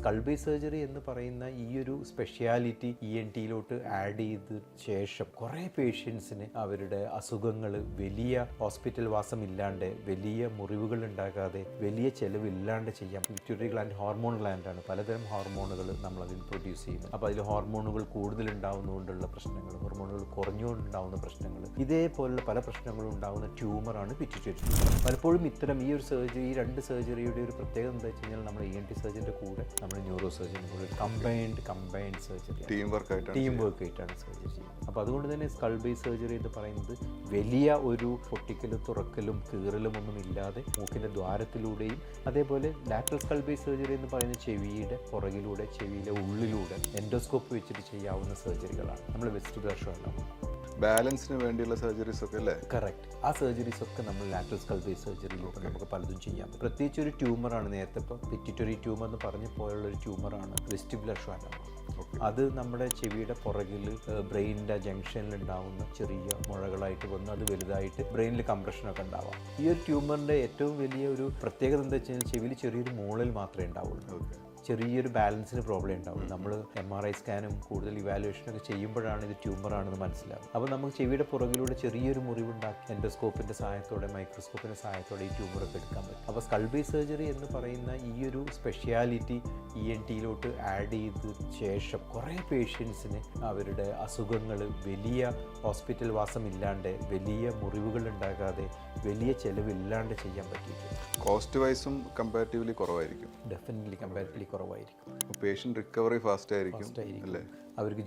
Skull base surgery എന്ന് പറയുന്ന ഈ ഒരു സ്പെഷ്യാലിറ്റി ENT ആഡ് ചെയ്ത ശേഷം കുറേ പേഷ്യൻസിന് അവരുടെ അസുഖങ്ങൾ വലിയ ഹോസ്പിറ്റൽ വാസം ഇല്ലാണ്ട്, വലിയ മുറിവുകൾ ഉണ്ടാകാതെ, വലിയ ചെലവില്ലാണ്ട് ചെയ്യാം. പിറ്റ്യൂട്ടറി ഗ്ലാൻഡ് ഹോർമോൺ ഗ്ലാൻഡാണ്. പലതരം ഹോർമോണുകൾ നമ്മളതിൽ പ്രൊഡ്യൂസ് ചെയ്യുന്നു. അപ്പോൾ അതിൽ ഹോർമോണുകൾ കൂടുതൽ ഉണ്ടാകുന്നതുകൊണ്ടുള്ള പ്രശ്നങ്ങൾ, ഹോർമോണുകൾ കുറഞ്ഞുകൊണ്ടുണ്ടാകുന്ന പ്രശ്നങ്ങൾ, ഇതേപോലുള്ള പല പ്രശ്നങ്ങളും ഉണ്ടാകുന്ന ട്യൂമറാണ് പിറ്റ്യൂട്ടറി ട്യൂമർ. പലപ്പോഴും ഇത്തരം ഈ ഒരു സർജറി, ഈ രണ്ട് സർജറിയുടെ ഒരു പ്രത്യേകത എന്താ വെച്ച് കഴിഞ്ഞാൽ നമ്മൾ ENT സർജറിൻ്റെ കൂടെ നമ്മൾ ന്യൂറോ സർജറിൻ്റെ കൂടെ കമ്പൈൻഡ് സർജറി, ടീം വർക്ക് ആയിട്ടാണ് സർജറി ചെയ്യുന്നത്. അപ്പോൾ അതുകൊണ്ട് തന്നെ സ്കൾ ബേസ് സർജറി എന്ന് പറയുന്നത് വലിയ ഒരു പൊട്ടിക്കലും തുറക്കലും കീറലും ഒന്നും ഇല്ലാതെ മൂക്കിൻ്റെ ദ്വാരത്തിലൂടെയും, അതേപോലെ ലാറ്ററൽ സ്കൾ ബേസ് സർജറി എന്ന് പറയുന്ന ചെവിയുടെ പുറകിലൂടെ, ചെവിയിലെ ഉള്ളിലൂടെ എൻഡോസ്കോപ്പ് വെച്ചിട്ട് ചെയ്യാവുന്ന സർജറികളാണ്. നമ്മൾ വെസ്റ്റിബുലർ ഷോൾഡർ ബാലൻസിന് വേണ്ടിയുള്ള സർജറീസ് ഒക്കെ അല്ലേ? കറക്റ്റ്. ആ സർജറീസ് ഒക്കെ നമ്മൾ ലാറ്ററൽ സ്കൾ ബേസ് സർജറിയിലൂടെ നമുക്ക് പലതും ചെയ്യാം. പ്രത്യേകിച്ച് ഒരു ട്യൂമറാണ്, നേരത്തെ ഇപ്പോൾ പിറ്റ്യൂട്ടറി ട്യൂമർ എന്ന് പറഞ്ഞ പോലുള്ളൊരു ട്യൂമറാണ് വെസ്റ്റിബുലർ ഷോൾഡർ. അത് നമ്മുടെ ചെവിയുടെ പുറകിൽ ബ്രെയിനിൻ്റെ ജംഗ്ഷനിൽ ഉണ്ടാവുന്ന ചെറിയ മുഴകളായിട്ട് വന്ന് അത് വലുതായിട്ട് ബ്രെയിനിൽ കംപ്രഷനൊക്കെ ഉണ്ടാവാം. ഈ ഒരു ട്യൂമറിൻ്റെ ഏറ്റവും വലിയ ഒരു പ്രത്യേകത എന്താ വെച്ച് കഴിഞ്ഞാൽ ചെവിയിൽ ചെറിയൊരു മൂളൽ മാത്രമേ ഉണ്ടാവുള്ളൂ. ചെറിയൊരു ബാലൻസിന് പ്രോബ്ലം ഉണ്ടാവും. നമ്മൾ MRI സ്കാനും കൂടുതൽ ഇവാലുവേഷനൊക്കെ ചെയ്യുമ്പോഴാണ് ഇത് ട്യൂമറാണെന്ന് മനസ്സിലാവും. അപ്പോൾ നമുക്ക് ചെവിയുടെ പുറകിലൂടെ ചെറിയൊരു മുറിവുണ്ടാക്കി എൻഡോസ്കോപ്പിൻ്റെ സഹായത്തോടെ, മൈക്രോസ്കോപ്പിൻ്റെ സഹായത്തോടെ ഈ ട്യൂമറൊക്കെ എടുക്കാൻ പറ്റും. അപ്പോൾ സ്കൾ ബേസ് സർജറി എന്ന് പറയുന്ന ഈ ഒരു സ്പെഷ്യാലിറ്റി ENT ആഡ് ചെയ്ത ശേഷം കുറേ പേഷ്യൻസിന് അവരുടെ അസുഖങ്ങൾ വലിയ ഹോസ്പിറ്റൽ വാസം ഇല്ലാണ്ട്, വലിയ മുറിവുകൾ ഉണ്ടാകാതെ, വലിയ ചെലവില്ലാണ്ട് ചെയ്യാൻ പറ്റിയിട്ടുണ്ട്. കോസ്റ്റ് വൈസും കമ്പാരിറ്റീവ്ലി കുറവായിരിക്കും. ഡെഫിനറ്റ്ലി കമ്പാരിറ്റീവ്ലി കുറവായിരിക്കും. പേഷ്യൻ്റ് റിക്കവറി ഫാസ്റ്റ് ആയിരിക്കും അല്ലേ? അവർക്ക്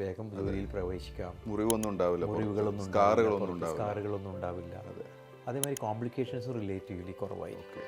വേഗം ജോലിയിൽ പ്രവേശിക്കാം. മുറിവൊന്നും ഉണ്ടാവില്ല, സ്കാറുകളൊന്നും ഉണ്ടാവില്ല. അതേമാതിരി കോംപ്ലിക്കേഷൻസ് റിലേറ്റീവ്ലി കുറവായിരിക്കും.